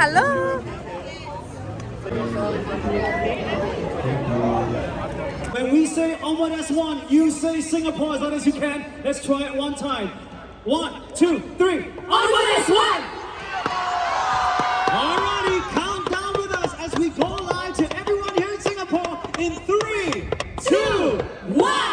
Hello. When we say onward as one, you say Singapore as loud as you can. Let's try it one time. 1, 2, 3. Onward as one! Alrighty, count down with us as we go live to everyone here in Singapore in 3, 2, 1!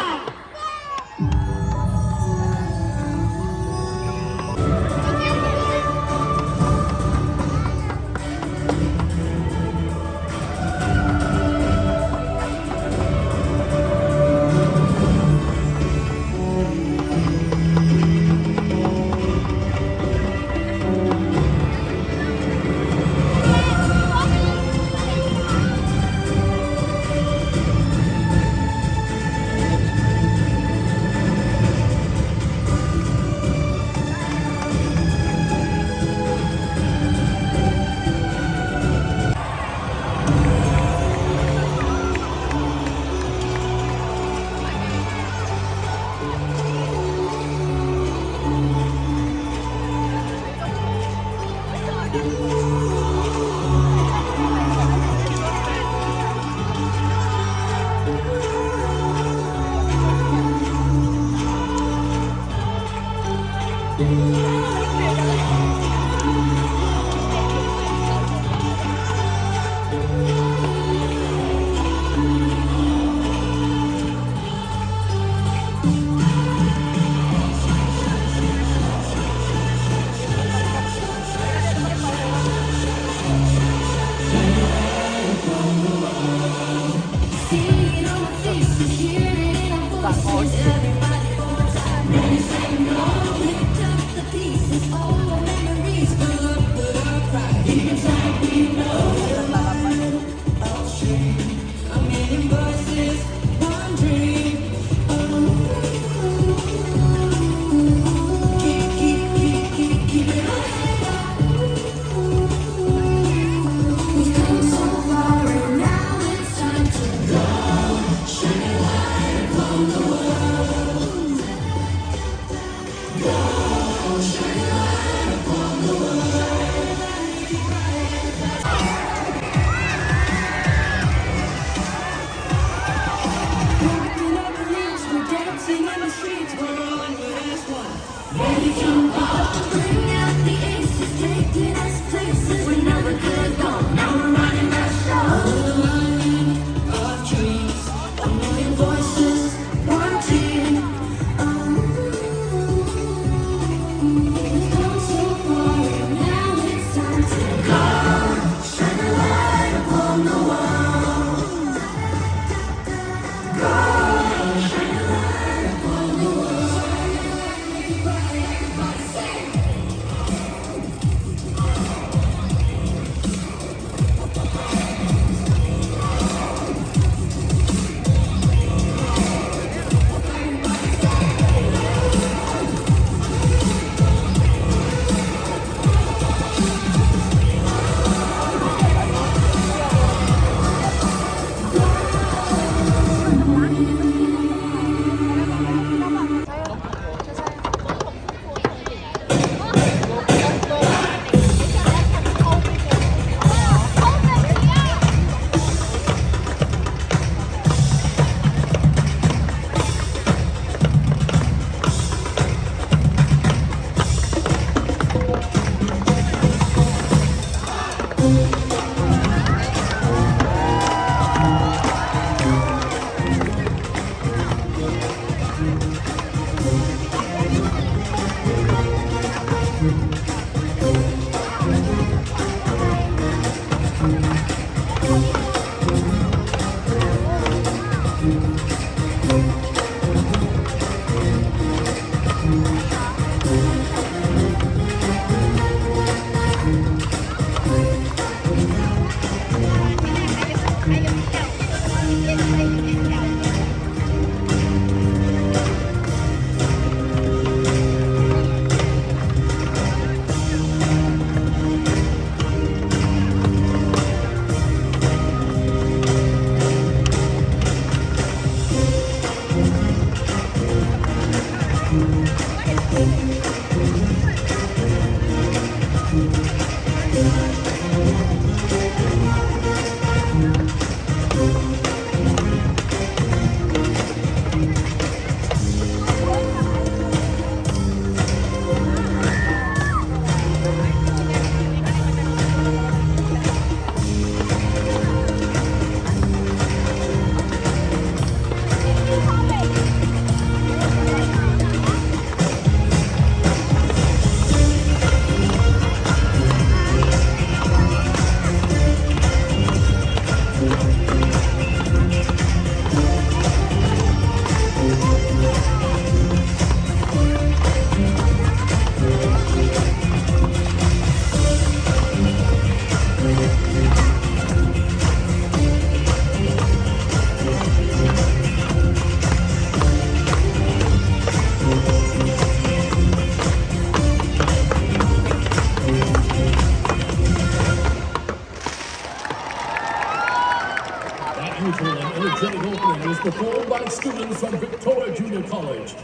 beautiful and energetic opening was performed by students from Victoria Junior College,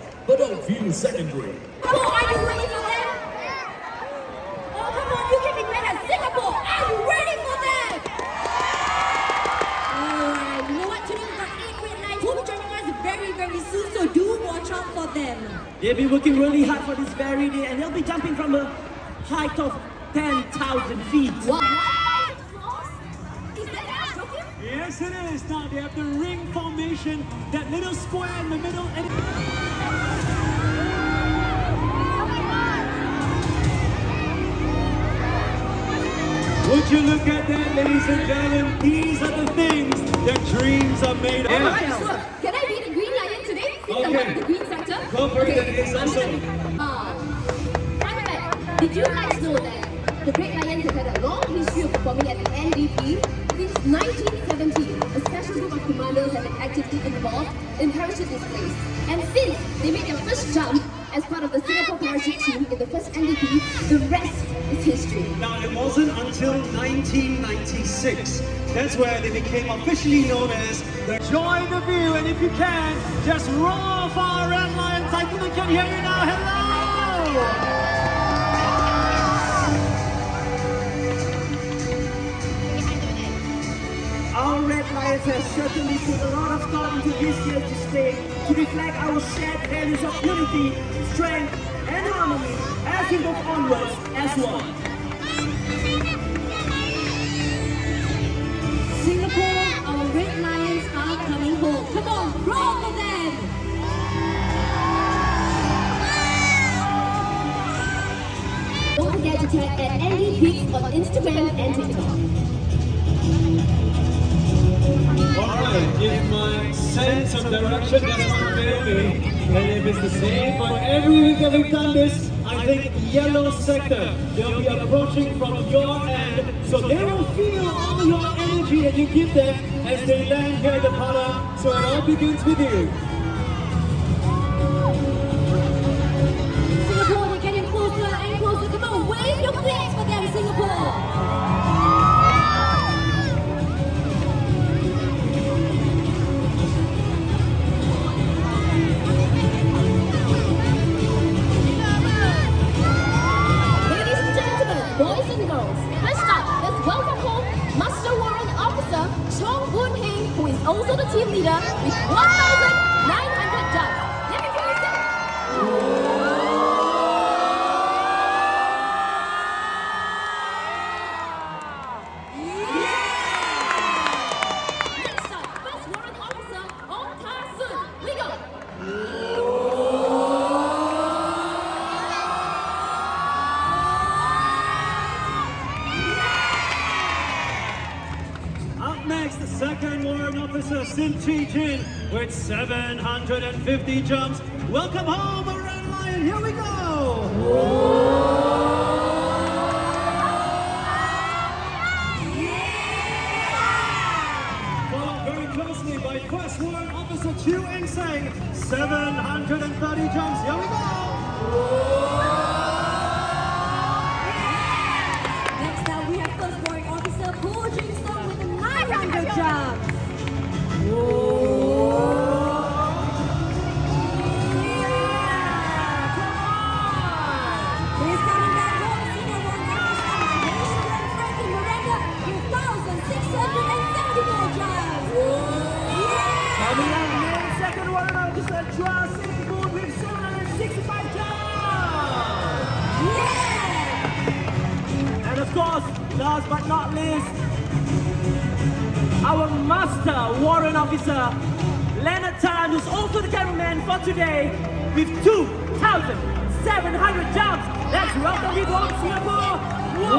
View Secondary. Singapore, are you ready for them? Oh, come on, you getting better. Singapore, are you ready for them? Alright, you know what? Today we've got 8 great lines who will be joining us very, very soon, so do watch out for them. They've been working really hard for this very day, and they'll be jumping from a height of 10,000 feet. What? Is that joking? Yes, it is. Now they have the ring formation, that little square in the middle. And would you look at that, ladies and gentlemen? These are the things that dreams are made of. Alright, so can I be the green lion today? Since I'm part of the green sector. Go for it, it's also. Fun fact, did you guys know that the Great Lions have had a long history of performing at the NDP? Since 1970, a special group of commandos have been actively involved in parachute displays. And since they made their first jump as part of the Singapore parachute team in the first NDP, the rest is history. Now, it wasn't until 1996. That's where they became officially known as the Join the View. And if you can, just roar for our Red Lions. I think I can hear you now. Hello! Our Red Lions have certainly put a lot of thought into this year's display to reflect our shared values of unity, strength, and harmony as we move onwards as one. Singapore, our Red Lions are coming home. Come on, roar for them! Don't forget to tag at NDP on Instagram and TikTok. Alright, if my sense of direction doesn't fail me, and if it's the same for every week that we've done this, I think yellow sector, they'll be approaching from your end, so they will feel all your energy that you give them as they land here at the Pala, so it all begins with you. Singapore, they're getting closer and closer. Come on, wave your flags for them, Singapore! Also the team leader with 1,900 jumps. Let me hear you say. Next up, first warrant officer on Carson. We go. Up next, the second warrant officer, Sim Chi Jin, with 750 jumps. Welcome home, a Red Lion. Here we go. Followed very closely by first warrant officer Chu Eng Sang, 730 jumps. Here we go. Next up, we have first warrant officer Ho Jin Song with 900 jumps. He's coming back home, senior warrant officer Franklin Miranda with 1,674 jumps. Coming up, main second warrant officer Chua Sing Boon with 765 jumps. And of course, last but not least, our master warrant officer, Leonard Tan, who's also the cameraman for today, with 2,700 jumps. Let's welcome him home, Singapore. Whoa!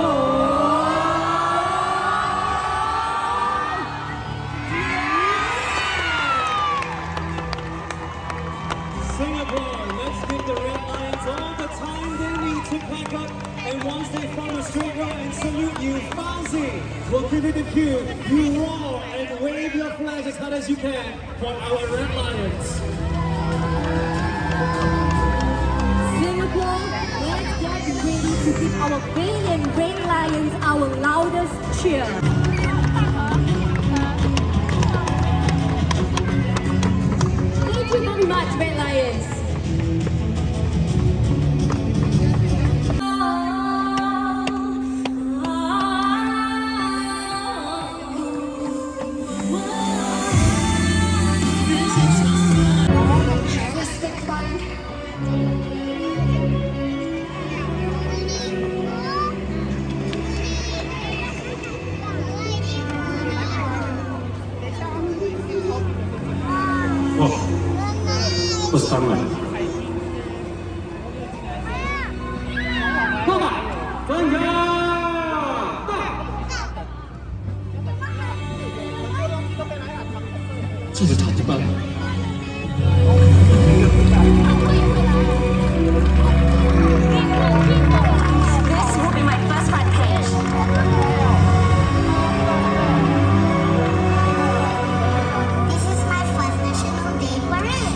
Singapore, let's give the Red Lions all the time they need to pack up. And once they form a straight row and salute you, Fauzi will give you the cue. You roar and wave your flags as hard as you can for our Red Lions. Singapore, let's get ready to give our valiant Red Lions our loudest cheer. Sunland. This will be my first front page. This is my first National Day parade.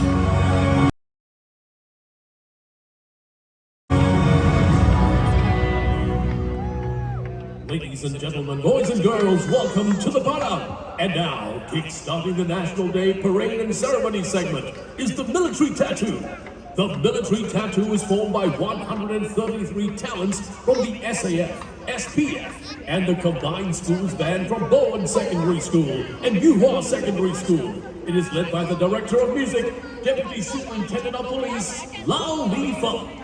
Ladies and gentlemen, boys and girls, welcome to the bottom. And now, kick-starting the National Day Parade and Ceremony segment is the military tattoo. The military tattoo is formed by 133 talents from the SAF, SPF, and the combined schools band from Bowen Secondary School and Yuhua Secondary School. It is led by the Director of Music, Deputy Superintendent of Police, Lao Li Feng.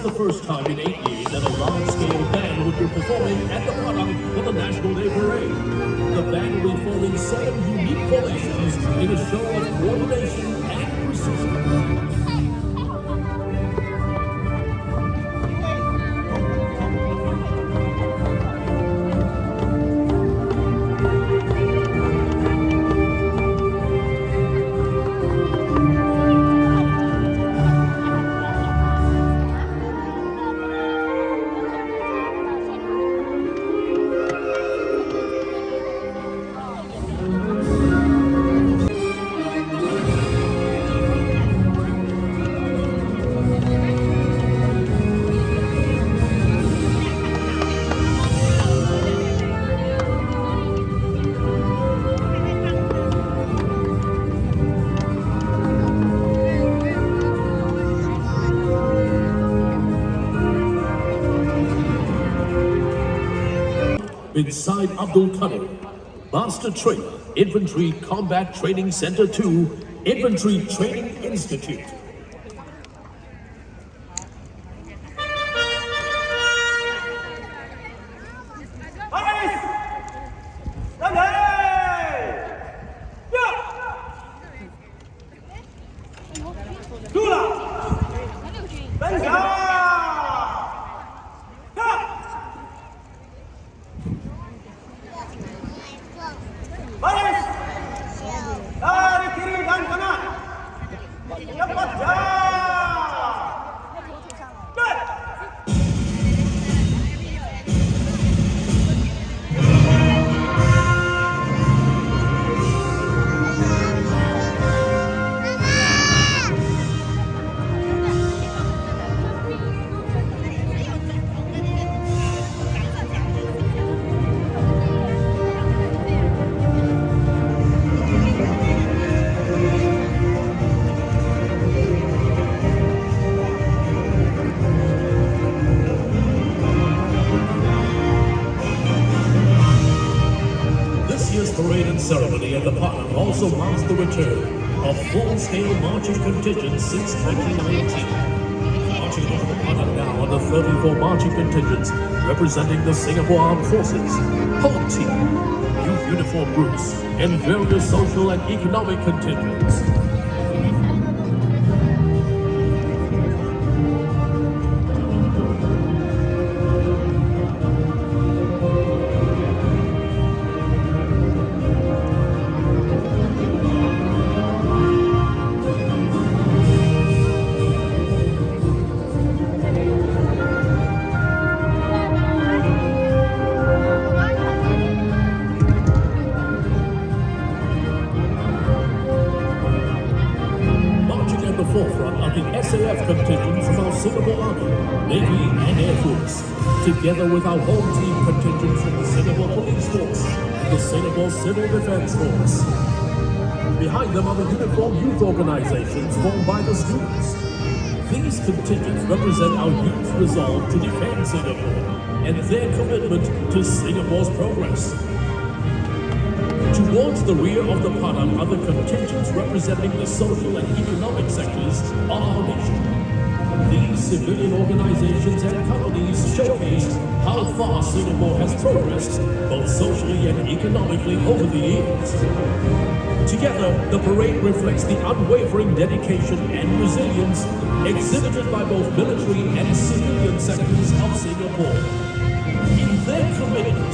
The first time in 8 years that a large-scale band would be performing at the Padang for the National Day Parade. The band will be forming 7 unique formations in a show of coordination and precision. Inside Abdul Qadir, Master Trainer, Infantry Combat Training Center 2, Infantry Training Institute. Dari kiri dan kanan. Cepat Parade and ceremony at the Park also marks the return of full-scale marching contingents since 2019. Marching over the Park now are the 34 marching contingents representing the Singapore Armed Forces, Home Team, youth uniform groups, and various social and economic contingents. Forefront of the SAF contingents of our Singapore Army, Navy, and Air Force, together with our home team contingents from the Singapore Police Force and the Singapore Civil Defense Force. Behind them are the uniformed youth organizations formed by the students. These contingents represent our youth's resolve to defend Singapore and their commitment to Singapore's progress. Towards the rear of the paddock are the contingents representing the social and economic sectors of our nation. These civilian organizations and companies showcase how far Singapore has progressed, both socially and economically over the years. Together, the parade reflects the unwavering dedication and resilience exhibited by both military and civilian sectors of Singapore in their commitment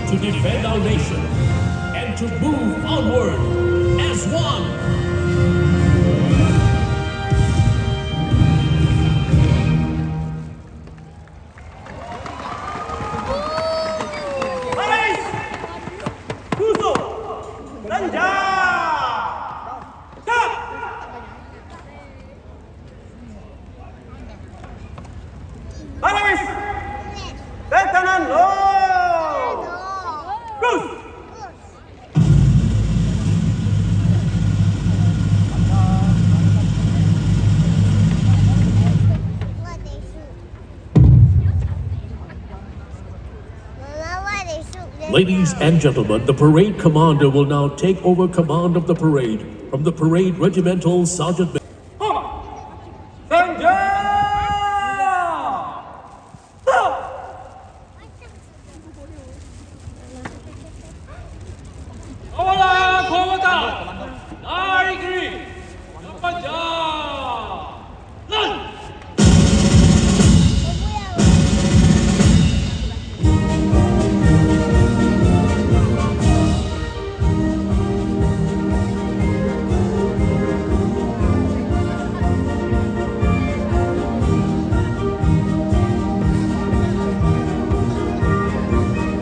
to defend our nation and to move onward as one. Ladies and gentlemen, the parade commander will now take over command of the parade from the parade regimental sergeant.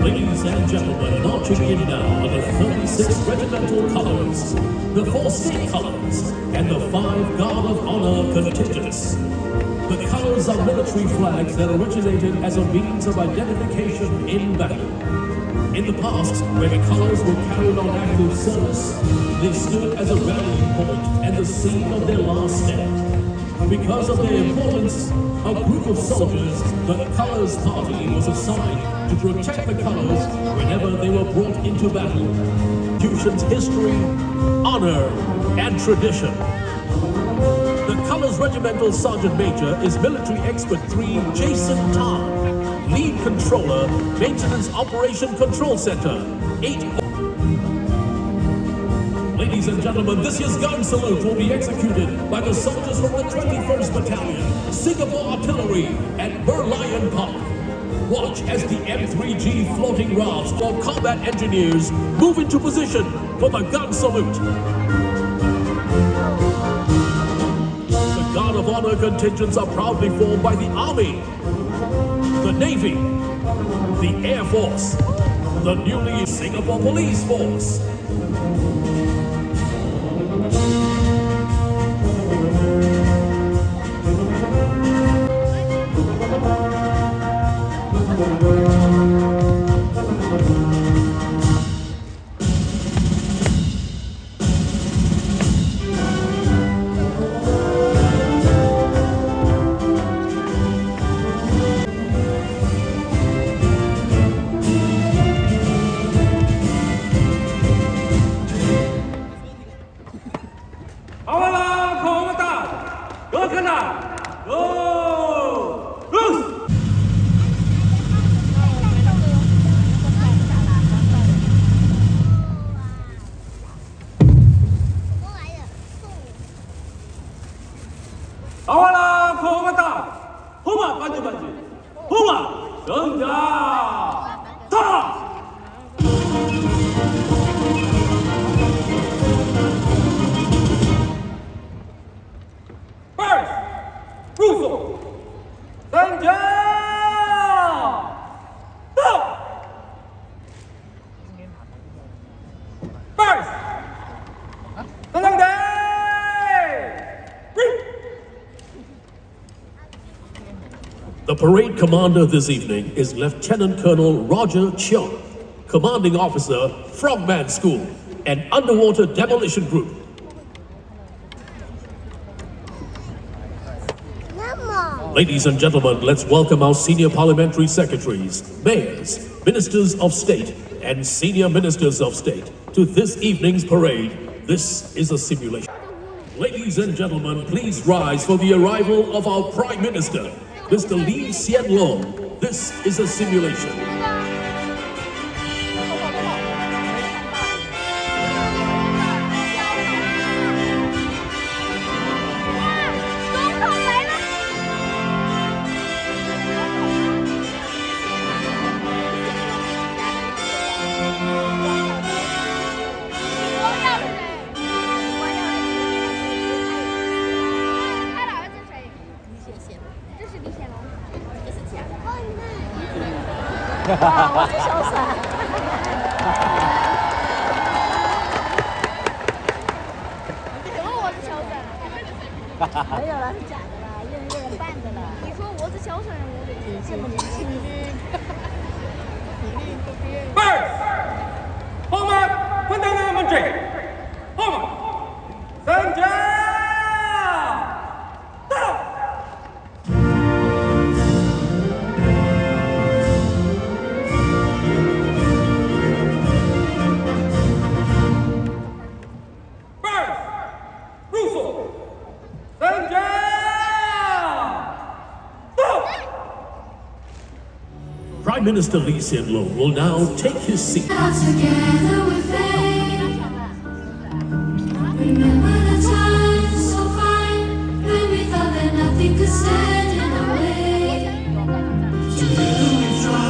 Ladies and gentlemen, marching in now are the 36 regimental colors, the 4 state colors, and the 5 Guard of Honor contingents. The colors are military flags that originated as a means of identification in battle. In the past, when the colors were carried on active service, they stood as a rallying point and the scene of their last stand. Because of their importance, a group of soldiers, the Colors Party, was assigned to protect the colors whenever they were brought into battle. Institution's history, honor, and tradition. The Colors Regimental Sergeant Major is Military Expert 3 Jason Tan, Lead Controller, Maintenance Operation Control Center, 8. Ladies and gentlemen, this year's gun salute will be executed by the soldiers from the 21st Battalion, Singapore Artillery, at Merlion Park. Watch as the M3G floating rafts or combat engineers move into position for the gun salute. The Guard of Honor contingents are proudly formed by the Army, the Navy, the Air Force, the newly Singapore Police Force, The parade commander this evening is Lieutenant Colonel Roger Cheong, Commanding Officer, Frogman School, and Underwater Demolition Group. Ladies and gentlemen, let's welcome our senior parliamentary secretaries, mayors, ministers of state, and senior ministers of state. to this evening's parade. This is a simulation. Ladies and gentlemen, please rise for the arrival of our Prime Minister, Mr. Lee Hsien Loong. This is a simulation.没有了，是假的啦，一人半的啦。你说我是小沈，我得这么年轻。First, Homer Perdana Menteri. Homer, Senja. First, Russo. Senja. Prime Minister Lee Hsien Loong will now take his seat. Together with faith. Remember the times so fine when we thought that nothing could stand in our way. Together we're strong.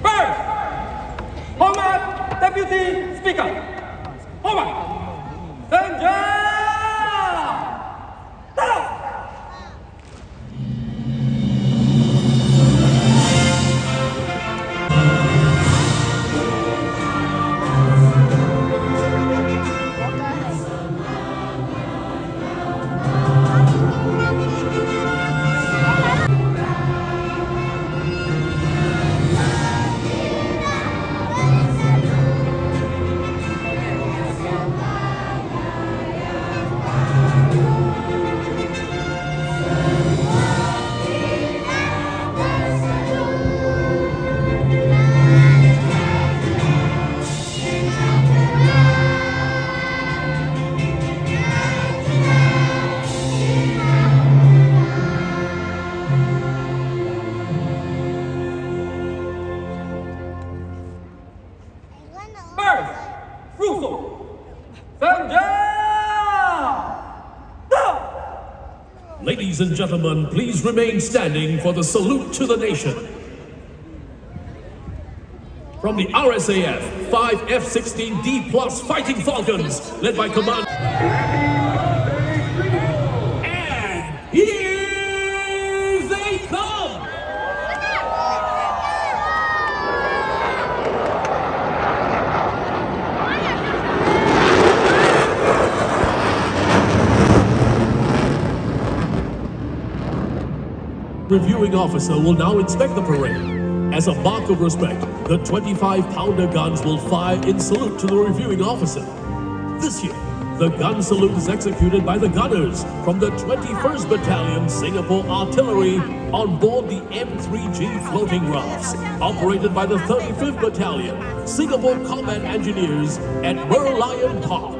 First, Homer Deputy Speaker. Homer, Senja. First, Russo, Senja. Ladies and gentlemen, please remain standing for the salute to the nation. From the RSAF, 5 F-16D Plus Fighting Falcons, led by Commander. And here they come! Reviewing officer will now inspect the parade. As a mark of respect, the 25-pounder guns will fire in salute to the reviewing officer. This year, the gun salute is executed by the gunners from the 21st Battalion Singapore Artillery on board the M3G floating rafts, operated by the 35th Battalion Singapore Combat Engineers at Merlion Park.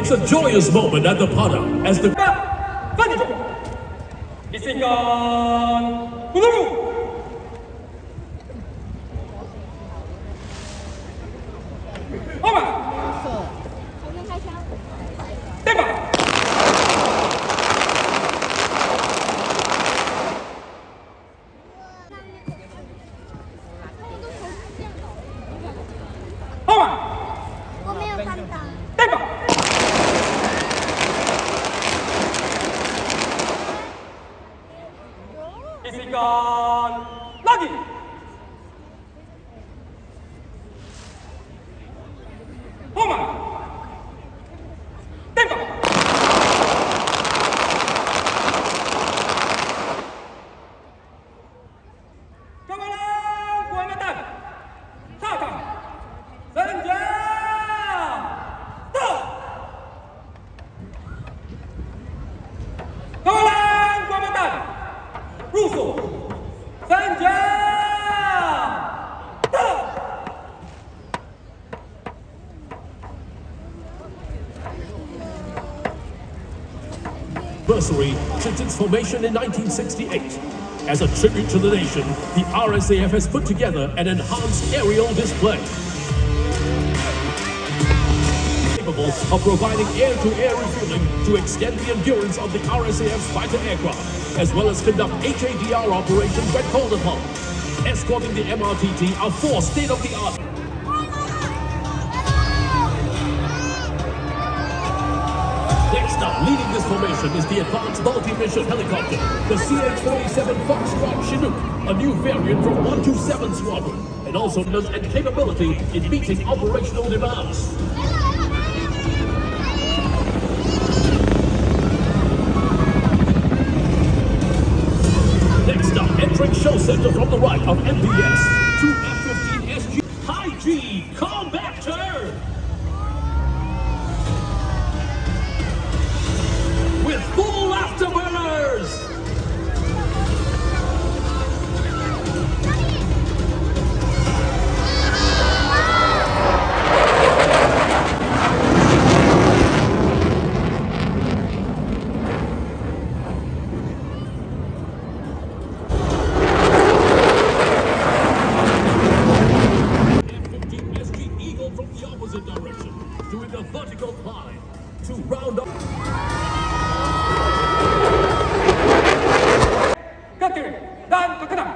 It's a joyous moment at the Padang as the Isikan Peluru. Hormat. Tembak. Hormat. 我没有看到。 Tembak. Isikan lagi. Hormat. Tembak. Kawalan kehormatan. Saka. Senja. Stop. Kawalan kehormatan. Russo. Senja. Stop. anniversary since its formation in 1968. As a tribute to the nation, the RSAF has put together an enhanced aerial display capable of providing air-to-air refueling to extend the endurance of the RSAF's fighter aircraft, as well as conduct HADR operations when called upon. Escorting the MRTT are 4 state-of-the-art Next up, leading this formation is the advanced multi-mission helicopter, the CH-47 Foxtrot Chinook, a new variant from 127 Squadron, and also knows and capability in meeting operational demands. Next up, entering show center from the right of MPS, 2 F-15 SG High G Combat Turn. With full afterburners! F-15 SG Eagle from the opposite direction, doing a vertical climb to round up. Ke kiri dan ke kanan.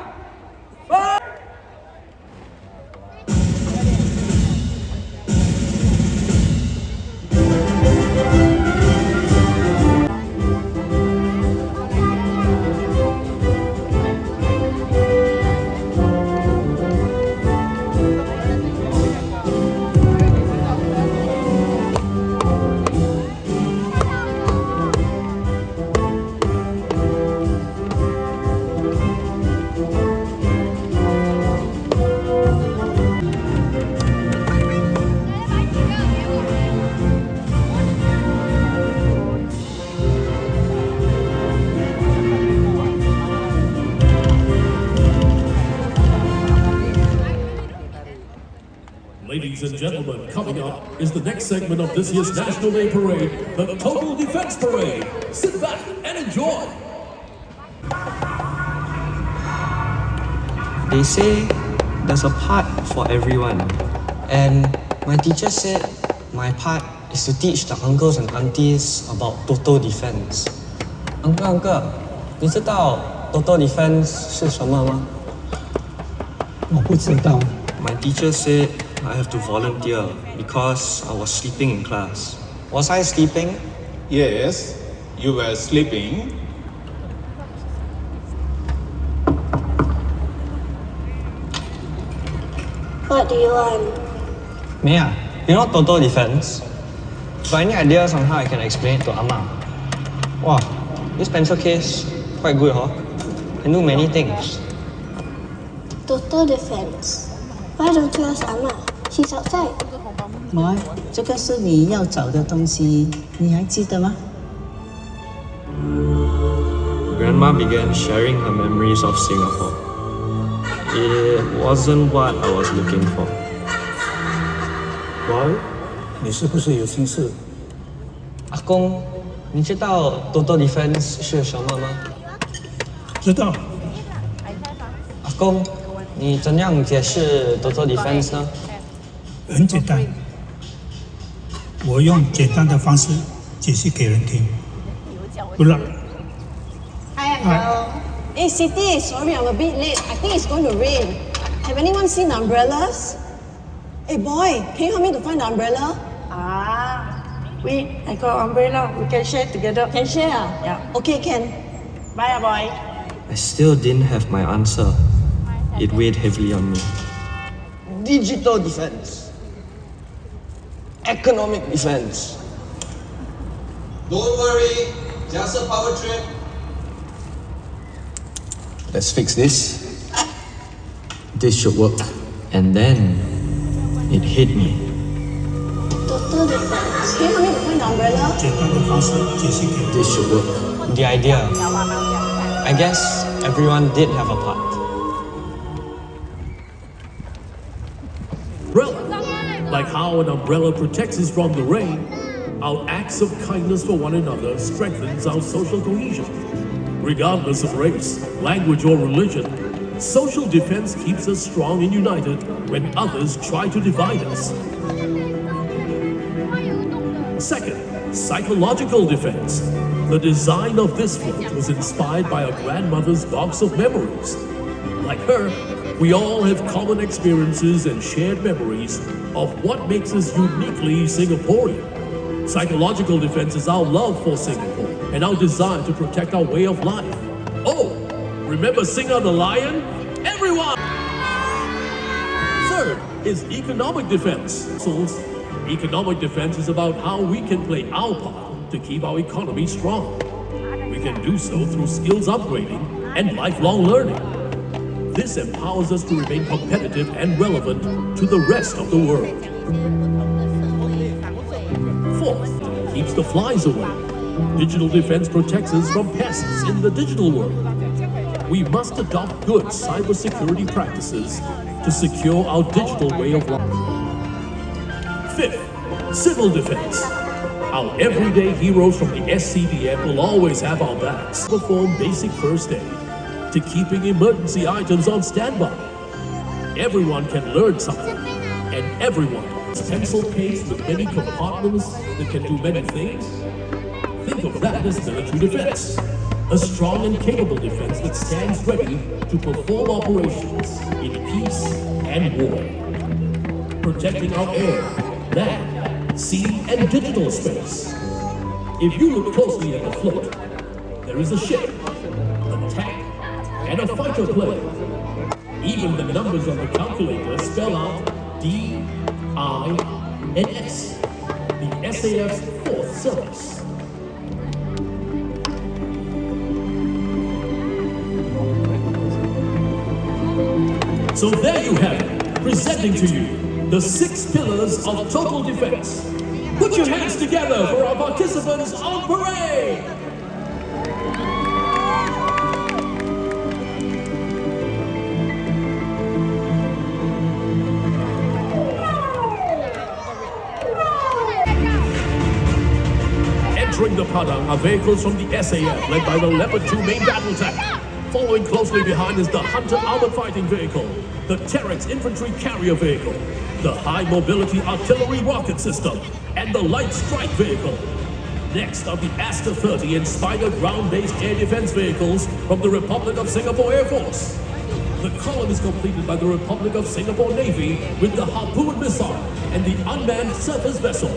Ladies and gentlemen, coming up is the next segment of this year's National Day Parade, the Total Defense Parade. Sit back and enjoy. They say there's a part for everyone. And my teacher said my part is to teach the uncles and aunties about total defense. Uncle, 你知道 total defense 是什么吗？我不知道。My teacher said I have to volunteer because I was sleeping in class. Was I sleeping? Yes, you were sleeping. What do you want? Me, you know total defense? Got any ideas on how I can explain it to Amma? Wow, this pencil case quite good, huh? Can do many things. Total defense. Why don't you ask Amma? She's outside. 妈，这个是你要找的东西，你还记得吗？ Grandma began sharing her memories of Singapore. It wasn't what I was looking for. 宝儿，你是不是有心事？阿公，你知道 Total Defense 是什么吗？知道。阿公，你怎样解释 Total Defense 呢？很简单，我用简单的方式解释给人听。Good luck. Hi. Hey, Siti, sorry I'm a bit late. I think it's going to rain. Have anyone seen the umbrellas? Hey, boy, can you help me to find the umbrella? Wait, I got umbrella. We can share together. Can share? Yeah. Okay, can. Bye, boy. I still didn't have my answer. It weighed heavily on me. Digital defense. Economic defense. Don't worry, just a power trip. Let's fix this. This should work. And then it hit me. Total defense. Can you help me to find the umbrella? 简单的方式解释给人听。 This should work. The idea. I guess everyone did have a part. Umbrella. Like how an umbrella protects us from the rain, our acts of kindness for one another strengthens our social cohesion. Regardless of race, language, or religion, social defense keeps us strong and united when others try to divide us. Second, psychological defense. The design of this float was inspired by a grandmother's box of memories. Like her, we all have common experiences and shared memories of what makes us uniquely Singaporean. Psychological defense is our love for Singapore and our desire to protect our way of life. Oh, remember Singer the Lion? Everyone! Third is economic defense. Economic defense is about how we can play our part to keep our economy strong. We can do so through skills upgrading and lifelong learning. This empowers us to remain competitive and relevant to the rest of the world. Fourth, keeps the flies away. Digital defense protects us from pests in the digital world. We must adopt good cybersecurity practices to secure our digital way of life. Fifth, civil defense. Our everyday heroes from the SCDF will always have our backs. Perform basic first aid to keeping emergency items on standby. Everyone can learn something, and everyone has pencil case with many compartments that can do many things. Think of that as military defense. A strong and capable defense that stands ready to perform operations in peace and war. Protecting our air, land, sea, and digital space. If you look closely at the float, there is a ship, a tank, and a fighter plane. Even the numbers on the calculator spell out D, I, and S, the SAF's fourth service. So there you have it, presenting to you the 6 pillars of total defense. Put your hands together for our participants on parade! Entering the Padang are vehicles from the SAF led by the Leopard 2 main battle tank. Following closely behind is the Hunter armored fighting vehicle, the Terex infantry carrier vehicle, the high mobility artillery rocket system, and the light strike vehicle. Next are the Aster 30 and Spider ground-based air defense vehicles from the Republic of Singapore Air Force. The column is completed by the Republic of Singapore Navy with the Harpoon missile and the unmanned surface vessel.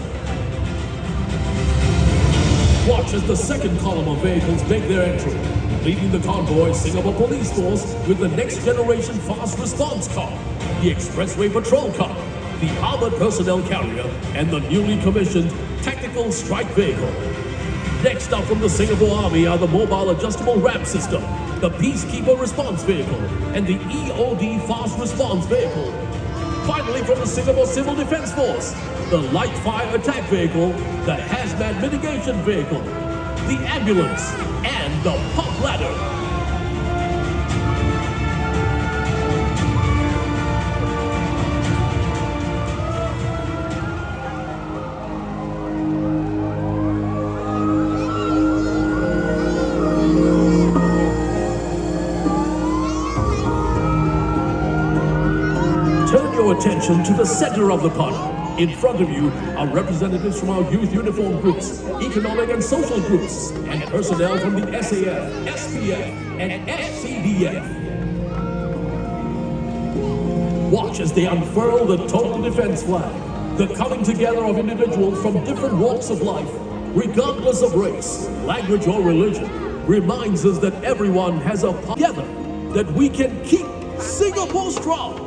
Watch as the second column of vehicles make their entry. Leading the convoy, Singapore Police Force with the next generation fast response car, the expressway patrol car, the armored personnel carrier, and the newly commissioned tactical strike vehicle. Next up from the Singapore Army are the mobile adjustable ramp system, the Peacekeeper response vehicle, and the EOD fast response vehicle. Finally, from the Singapore Civil Defense Force, the light fire attack vehicle, the hazmat mitigation vehicle, the ambulance, and the pump ladder. your attention to the center of the party. In front of you are representatives from our youth uniform groups, economic and social groups, and personnel from the SAF, SPF, and FCDF. Watch as they unfurl the total defense flag. The coming together of individuals from different walks of life, regardless of race, language, or religion, reminds us that everyone has a part together, that we can keep Singapore strong.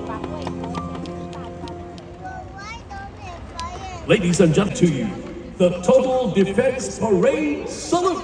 Ladies and gentlemen, to you, the Total Defense Parade Salute.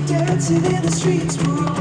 Dancing in the streets, we're all